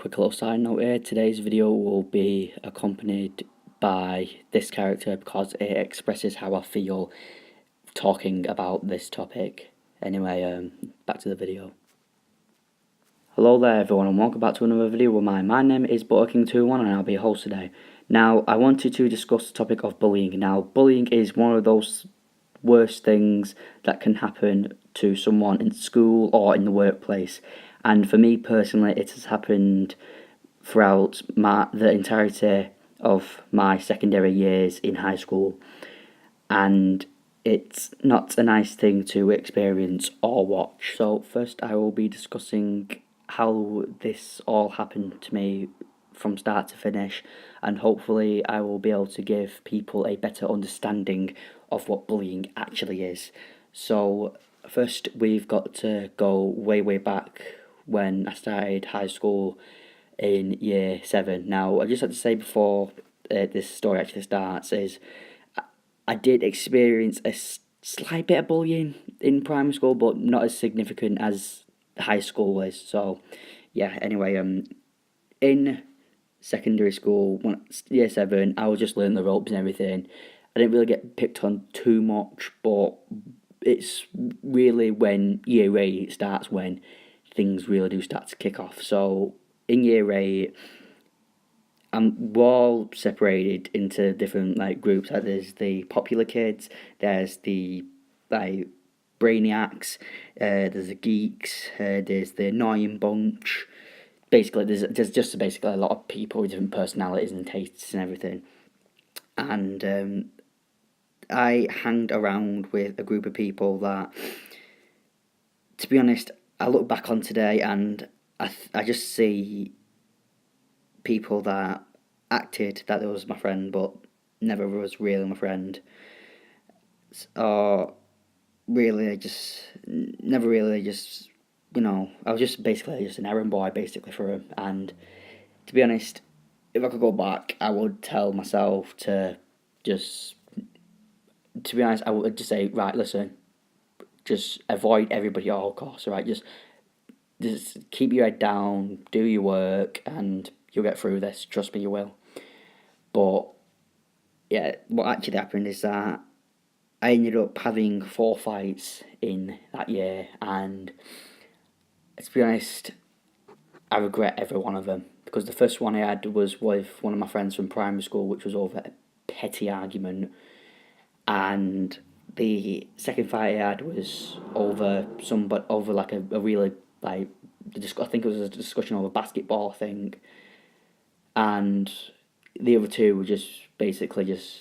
Quick little side note here, today's video will be accompanied by this character because it expresses how I feel talking about this topic. Anyway, back to the video. Hello there everyone and welcome back to another video of mine. My name is ButterKing21 and I'll be your host today. Now, I wanted to discuss the topic of bullying. Now, bullying is one of those worst things that can happen to someone in school or in the workplace. And for me personally, it has happened throughout the entirety of my secondary years in high school. And it's not a nice thing to experience or watch. So first I will be discussing how this all happened to me from start to finish, and hopefully I will be able to give people a better understanding of what bullying actually is. So first we've got to go way back when I started high school in year 7. Now I just have to say before this story actually starts is I did experience a slight bit of bullying in primary school, but not as significant as high school was. So, yeah. Anyway, in secondary school, year 7, I was just learning the ropes and everything. I didn't really get picked on too much, but it's really when year 8 starts when things really do start to kick off. So, in year 8. We're all separated into different groups. Like there's the popular kids, there's the brainiacs, there's the geeks, there's the annoying bunch. Basically, there's just basically a lot of people with different personalities and tastes and everything. And I hanged around with a group of people that, to be honest, I look back on today and I just see people that acted that they was my friend but never was really my friend, or really just never really just, I was just basically just an errand boy basically for him. And to be honest, if I could go back, I would tell myself to just, to be honest, I would just say, right, listen, just avoid everybody at all costs, right? Just keep your head down, do your work, and you'll get through this. Trust me, you will. But yeah, what actually happened is that I ended up having 4 fights in that year, and to be honest, I regret every one of them, because the first one I had was with one of my friends from primary school, which was over a petty argument, and the second fight I had was over a really I think it was a discussion over basketball, I think, and the other two were just basically just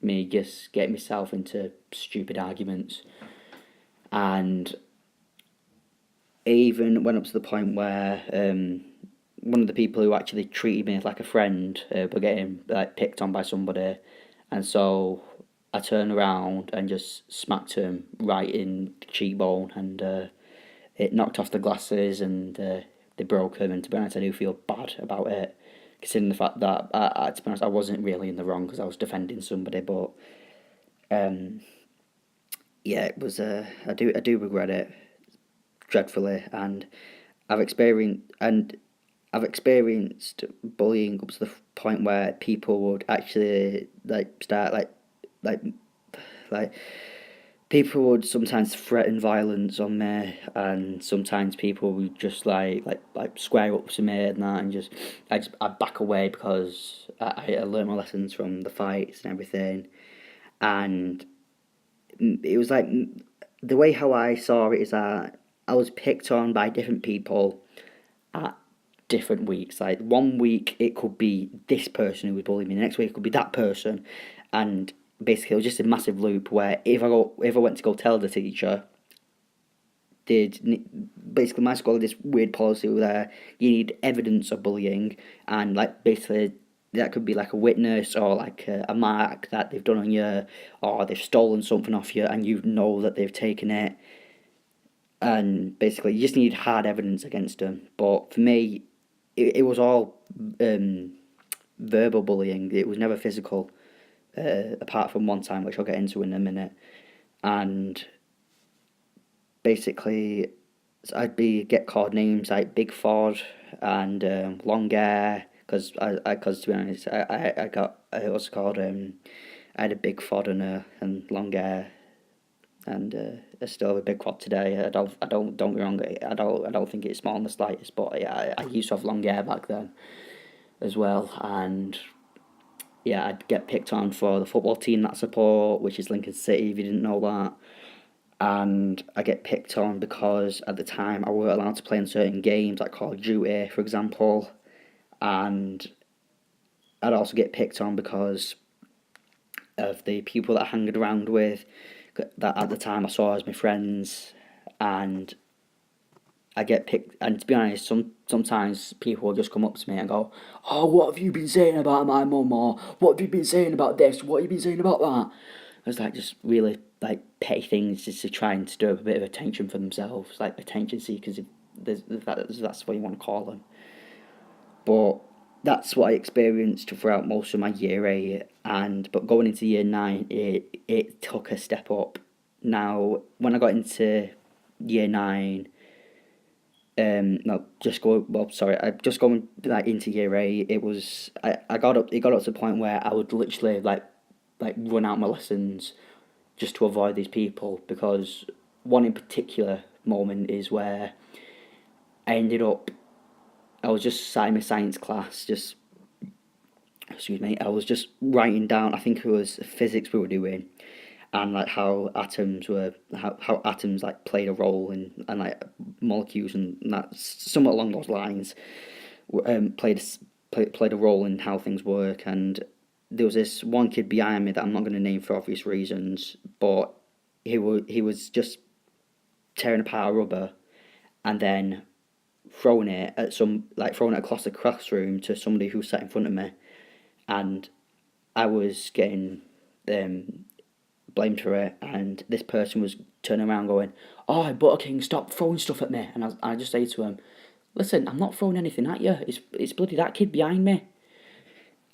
me just getting myself into stupid arguments. And it even went up to the point where one of the people who actually treated me like a friend were getting picked on by somebody, and so I turned around and just smacked him right in the cheekbone, and it knocked off the glasses, and they broke them. And to be honest, I do feel bad about it, considering the fact that to be honest, I wasn't really in the wrong because I was defending somebody. But yeah, it was. I do regret it dreadfully, and I've experienced bullying up to the point where people would actually start like people would sometimes threaten violence on me, and sometimes people would just like square up to me and that, and I'd back away because I learned my lessons from the fights and everything. And it was like, the way how I saw it is that I was picked on by different people at different weeks. Like one week it could be this person who was bullying me, the next week it could be that person, and basically it was just a massive loop where if I went to go tell the teacher, basically my school had this weird policy where you need evidence of bullying, and basically that could be like a witness or like a mark that they've done on you, or they've stolen something off you and you know that they've taken it, and basically you just need hard evidence against them. But for me, it was all verbal bullying. It was never physical, apart from one time, which I'll get into in a minute. And basically, So I'd be get called names like Big Ford and Long Hair, because cause to be honest, I was called I had a Big Ford and Long Hair, and I still have a Big Ford today. Don't be wrong, I don't think it's small in the slightest, but yeah, I used to have long hair back then as well. And yeah, I'd get picked on for the football team that I support, which is Lincoln City, if you didn't know that. And I get picked on because at the time I weren't allowed to play in certain games, like Call of Duty, for example. And I'd also get picked on because of the people that I hanged around with, that at the time I saw as my friends. And I get picked, and to be honest, sometimes people will just come up to me and go, "Oh, what have you been saying about my mum?" Or "What have you been saying about this? What have you been saying about that?" It's like just really like petty things just to try and stir up a bit of attention for themselves, like attention seekers, if that's what you want to call them. But that's what I experienced throughout most of my year 8, and but going into year 9, it took a step up. Now, when I got into year 9, no, just go. Well, sorry, I just going like into year 8. I got up. It got up to the point where I would literally like run out my lessons just to avoid these people, because one in particular moment is where I ended up. I was just sat in my science class, just excuse me. I was just writing down. I think it was physics we were doing, and like how atoms like played a role and like molecules and that somewhat along those lines, played a role in how things work. And there was this one kid behind me that I'm not going to name for obvious reasons, but he was just tearing apart a rubber and then throwing it across the classroom to somebody who sat in front of me, and I was getting um, blamed for it, and this person was turning around going, "Oh, Butter King, stop throwing stuff at me!" And I just say to him, "Listen, I'm not throwing anything at you. It's bloody that kid behind me."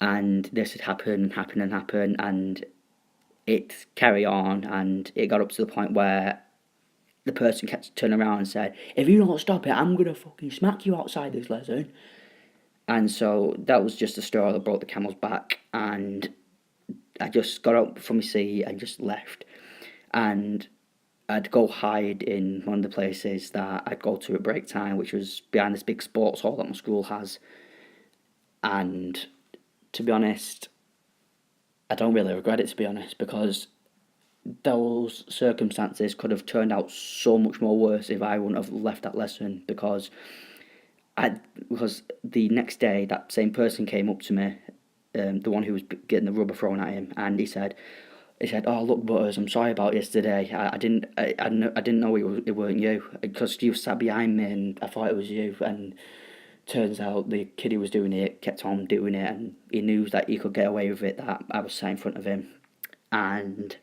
And this had happened and happened and happened, and it carried on, and it got up to the point where the person kept turning around and said, "If you don't stop it, I'm gonna fucking smack you outside this lesson." And so that was just the straw that broke the camel's back, and I just got up from my seat and just left. And I'd go hide in one of the places that I'd go to at break time, which was behind this big sports hall that my school has. And to be honest, I don't really regret it, to be honest, because those circumstances could have turned out so much more worse if I wouldn't have left that lesson. Because the next day that same person came up to me, the one who was getting the rubber thrown at him, and he said, "Oh, look, Butters, I'm sorry about yesterday. I didn't know it weren't you, because you sat behind me and I thought it was you." And turns out the kid who was doing it kept on doing it, and he knew that he could get away with it, that I was sat in front of him. And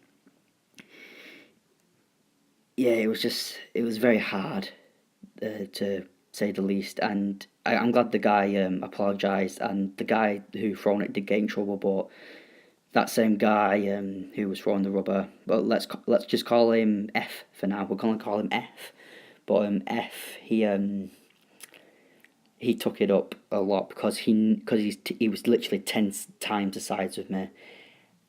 yeah, it was very hard, to say the least. And I'm glad the guy apologised, and the guy who thrown it did get in trouble, but that same guy who was throwing the rubber, well, let's just call him F for now. We're gonna call him F, but F, he took it up a lot because he was literally 10 times the size of me,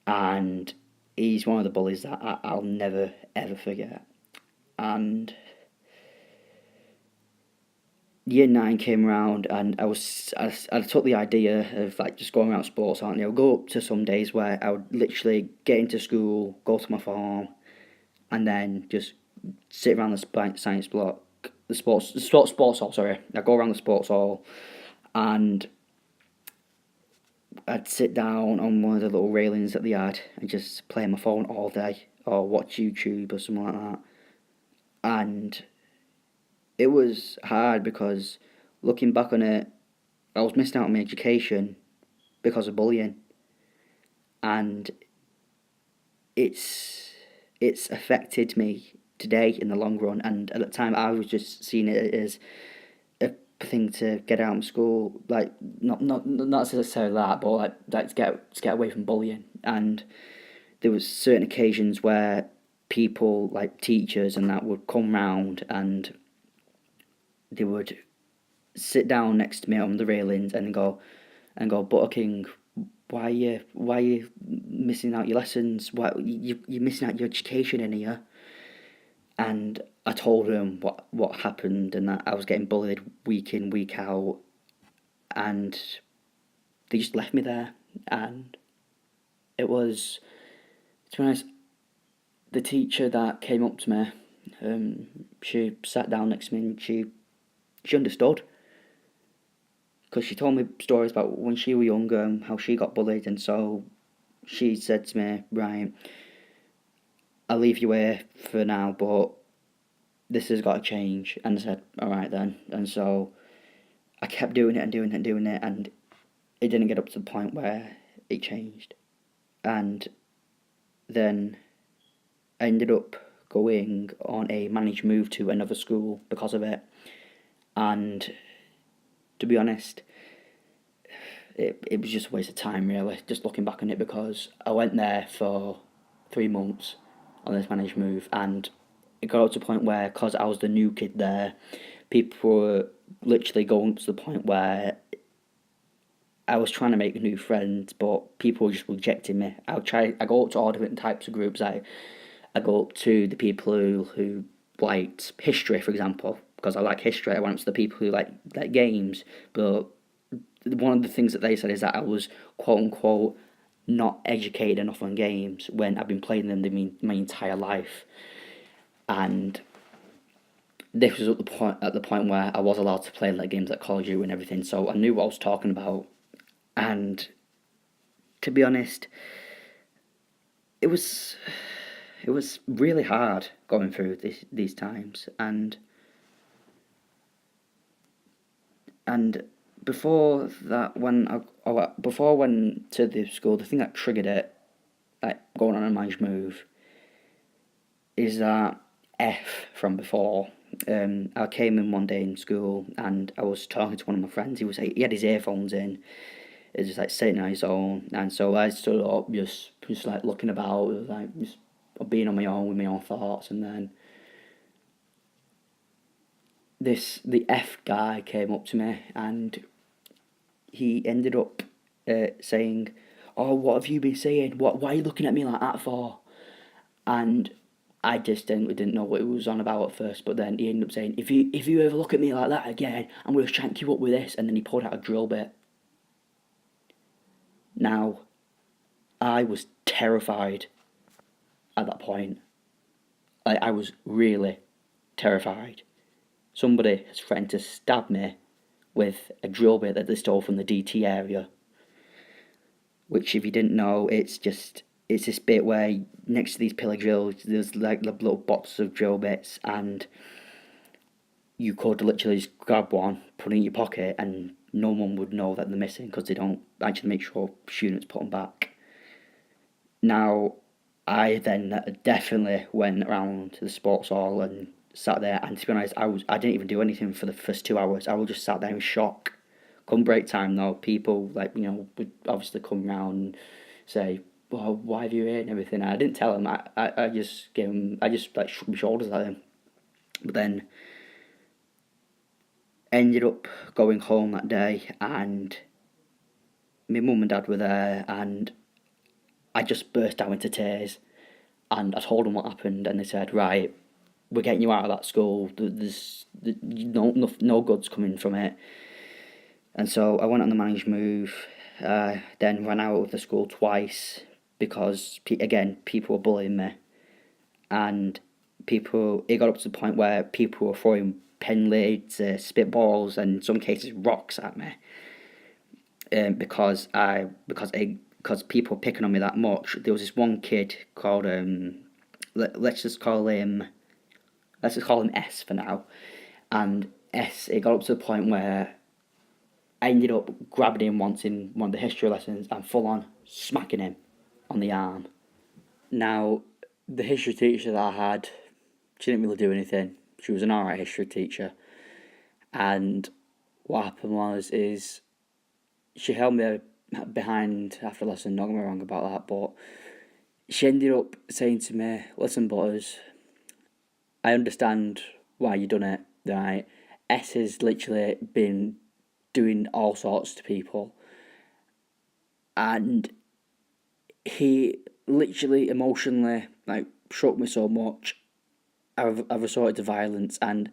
and he's one of the bullies that I'll never ever forget. And year 9 came around, and I took the idea of like just going around sports, aren't you? I'll go up to some days where I would literally get into school, go to my farm, and then just sit around the science block, sports hall. Sorry, I go around the sports hall, and I'd sit down on one of the little railings that they had and just play on my phone all day or watch YouTube or something like that. And it was hard because looking back on it, I was missing out on my education because of bullying, and it's affected me today in the long run. And at the time, I was just seeing it as a thing to get out of school, like not necessarily that, but like to get away from bullying. And there was certain occasions where people like teachers and that would come round, and they would sit down next to me on the railings and go, Butter King, why are you missing out your lessons? Why you're missing out your education in here? And I told them what happened and that I was getting bullied week in, week out, and they just left me there. And it was, to be honest, the teacher that came up to me, she sat down next to me and she understood, because she told me stories about when she was younger and how she got bullied, and so she said to me, right, I'll leave you here for now, but this has got to change. And I said, alright then. And so I kept doing it and doing it and doing it, and it didn't get up to the point where it changed. And then I ended up going on a managed move to another school because of it. And to be honest, it was just a waste of time, really, just looking back on it, because I went there for 3 months on this managed move, and it got up to the point where, because I was the new kid there, people were literally going to the point where I was trying to make new friends, but people were just rejecting me. I go up to all different types of groups. I go up to the people who liked history, for example, because I like history. I went up to the people who like games, but one of the things that they said is that I was quote unquote not educated enough on games when I've been playing them my entire life. And this was at the point where I was allowed to play like games like Call of Duty and everything, so I knew what I was talking about. And to be honest, it was really hard going through these times. And before that, before I went to the school, the thing that triggered it, like going on a managed move, is that F from before. I came in one day in school and I was talking to one of my friends. He had his earphones in. It was just like sitting on his own, and so I stood up, just like looking about, like just being on my own with my own thoughts, and then the F guy came up to me and he ended up saying, "Oh, what have you been saying? Why are you looking at me like that for?" And I just didn't know what he was on about at first, but then he ended up saying, "If you ever look at me like that again, I'm gonna shank you up with this." And then he pulled out a drill bit. Now, I was terrified at that point. I was really terrified. Somebody has threatened to stab me with a drill bit that they stole from the DT area. Which, if you didn't know, it's this bit where next to these pillar drills, there's like little boxes of drill bits, and you could literally just grab one, put it in your pocket, and no one would know that they're missing, because they don't actually make sure students put them back. Now, I then definitely went around to the sports hall and sat there, and to be honest, I didn't even do anything for the first 2 hours. I was just sat there in shock. Come break time though, people would obviously come round and say, "Well, why have you here?" and everything. And I didn't tell them. I just gave them. I just like shook my shoulders at them. But then ended up going home that day, and my mum and dad were there, and I just burst out into tears. And I told them what happened, and they said, "Right, we're getting you out of that school. There's no good's coming from it." And so I went on the managed move, then ran out of the school twice because, again, people were bullying me. And it got up to the point where people were throwing pen lids, spitballs, and in some cases rocks at me. Because people were picking on me that much. There was this one kid called, let's just call him S for now. And S, it got up to the point where I ended up grabbing him once in one of the history lessons and full on smacking him on the arm. Now, the history teacher that I had, she didn't really do anything. She was an alright history teacher. And what happened is she held me behind after the lesson, don't get me wrong about that, but she ended up saying to me, "Listen, Butters, I understand why you done it, right? S has literally been doing all sorts to people, and he literally emotionally shook me so much. I've resorted to violence, and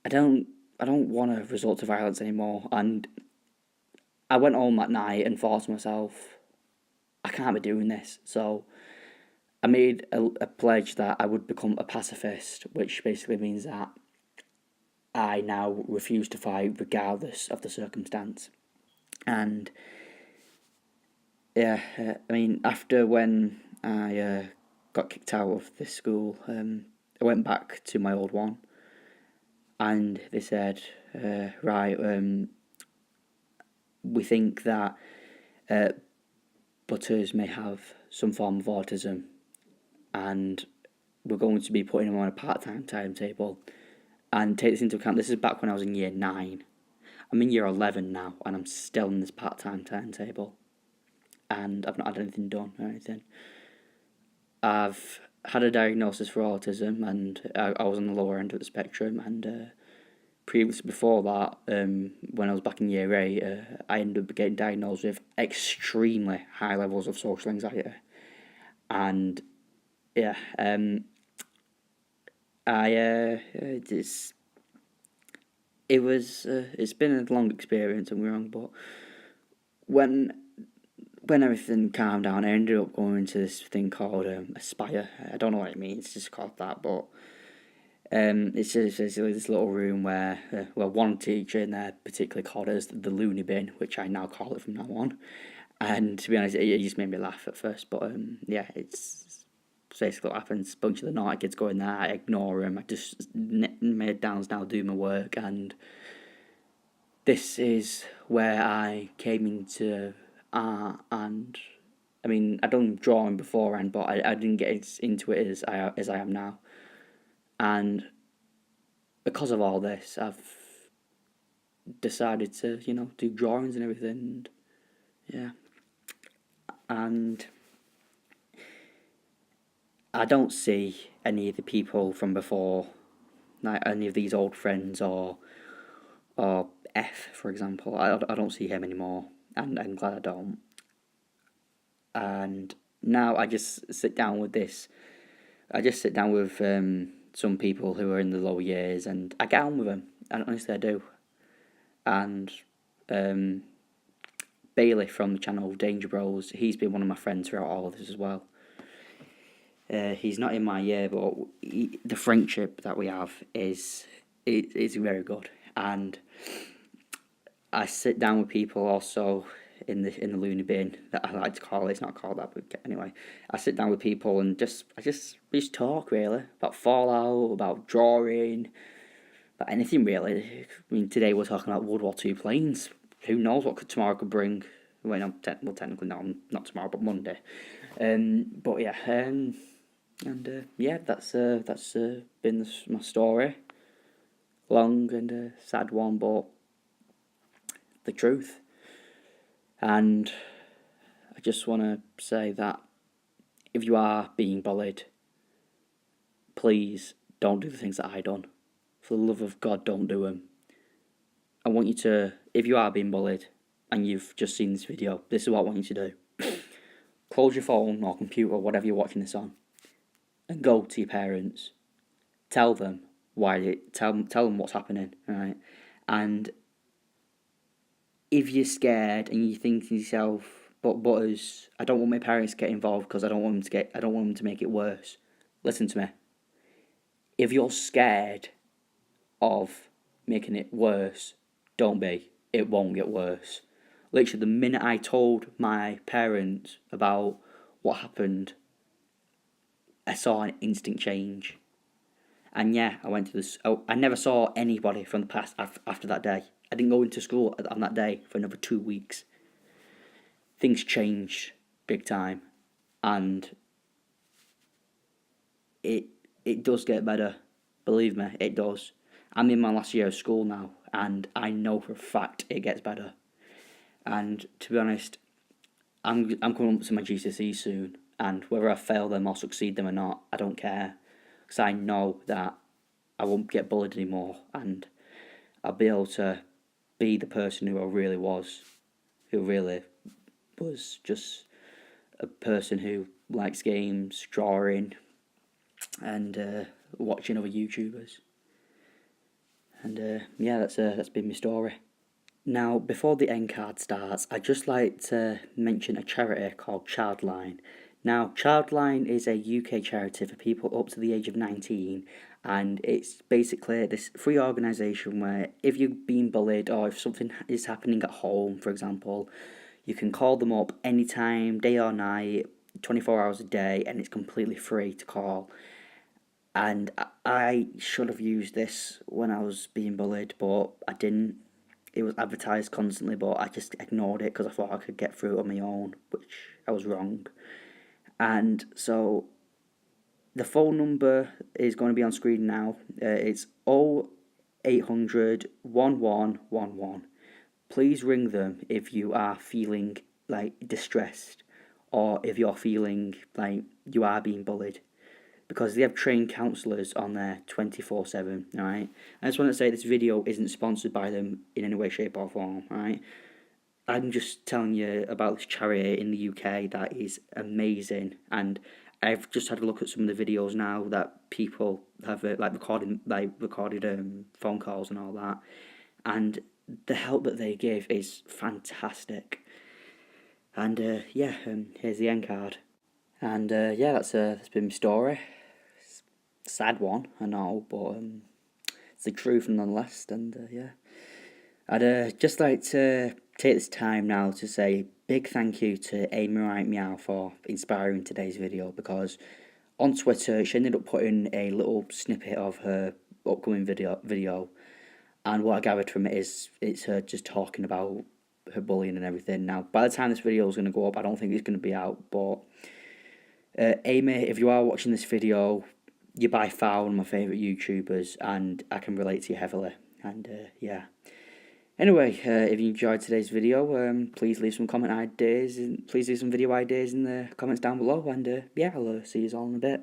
I don't want to resort to violence anymore. And I went home that night and thought to myself, I can't be doing this. So I made a pledge that I would become a pacifist, which basically means that I now refuse to fight regardless of the circumstance. And yeah, I mean, after when I got kicked out of this school, I went back to my old one, and they said, right, we think that Butters may have some form of autism, and we're going to be putting him on a part-time timetable. And take this into account, this is back when I was in year 9. I'm in year 11 now, and I'm still in this part-time timetable. And I've not had anything done or anything. I've had a diagnosis for autism, and I was on the lower end of the spectrum. And previously, before that, when I was back in year 8, I ended up getting diagnosed with extremely high levels of social anxiety. And yeah, it's been a long experience, don't get me wrong, but when everything calmed down, I ended up going to this thing called Aspire. I don't know what it means, it's just called that, but it's just basically this little room where, one teacher in there particularly called it as the loony bin, which I now call it from now on. And to be honest, it just made me laugh at first, but yeah, it's basically what happens. A bunch of the naughty kids go in there, I ignore them, I just my head down now, do my work, and this is where I came into art. And I mean, I'd done drawing beforehand, but I didn't get into it as I am now. And because of all this, I've decided to, do drawings and everything. And yeah. And I don't see any of the people from before, like any of these old friends or F, for example. I don't see him anymore, and I'm glad I don't. And now I just sit down with this. I just sit down with some people who are in the lower years, and I get on with them. And honestly, I do. And Bailey from the channel Danger Bros, he's been one of my friends throughout all of this as well. He's not in my year, but the friendship that we have is very good. And I sit down with people also in the loony bin, that I like to call it. It's not called that, but anyway, I sit down with people and we just talk really about Fallout, about drawing, about anything really. I mean, today we're talking about World War II planes. Who knows what tomorrow could bring? Well, no, technically not tomorrow, but Monday. But yeah, yeah, that's been my story. Long and a sad one, but the truth. And I just want to say that if you are being bullied, please don't do the things that I done. For the love of God, don't do them. I want you to, if you are being bullied and you've just seen this video, this is what I want you to do. Close your phone or computer, whatever you're watching this on, and go to your parents. Tell them tell them what's happening, right? And if you're scared and you think to yourself, but Butters, I don't want my parents to get involved because I don't want them to make it worse. Listen to me. If you're scared of making it worse, don't be. It won't get worse. Literally, the minute I told my parents about what happened, I saw an instant change. And yeah, I went to this. I never saw anybody from the past after that day. I didn't go into school on that day for another 2 weeks. Things changed big time, and it does get better. Believe me, it does. I'm in my last year of school now, and I know for a fact it gets better. And to be honest, I'm coming up to my GCSEs soon, and whether I fail them or succeed them or not, I don't care, because I know that I won't get bullied anymore, and I'll be able to be the person who I really was, who really was just a person who likes games, drawing, and watching other YouTubers. And yeah, that's been my story. Now, before the end card starts, I'd just like to mention a charity called Childline. Now, Childline is a UK charity for people up to the age of 19, and it's basically this free organisation where if you've been bullied or if something is happening at home, for example, you can call them up anytime, day or night, 24 hours a day, and it's completely free to call. And I should have used this when I was being bullied, but I didn't. It was advertised constantly, but I just ignored it because I thought I could get through it on my own, which I was wrong. And so the phone number is going to be on screen now. It's 0800 1111. Please ring them if you are feeling like distressed or if you're feeling like you are being bullied, because they have trained counsellors on there 24/7, alright? I just want to say this video isn't sponsored by them in any way, shape or form, alright? I'm just telling you about this charity in the UK that is amazing, and I've just had a look at some of the videos now that people have recorded phone calls and all that, and the help that they give is fantastic. And yeah, here's the end card. And yeah, that's been my story. Sad one, I know, but it's the truth nonetheless. And yeah, I'd just like to take this time now to say big thank you to Amy Wright Meow for inspiring today's video, because on Twitter she ended up putting a little snippet of her upcoming video, and what I gathered from it is it's her just talking about her bullying and everything. Now, by the time this video is going to go up, I don't think it's going to be out, but Amy, if you are watching this video, you're by far one of my favourite YouTubers, and I can relate to you heavily. And yeah. Anyway, if you enjoyed today's video, please leave some comment ideas, and please leave some video ideas in the comments down below. And yeah, I'll see you all in a bit.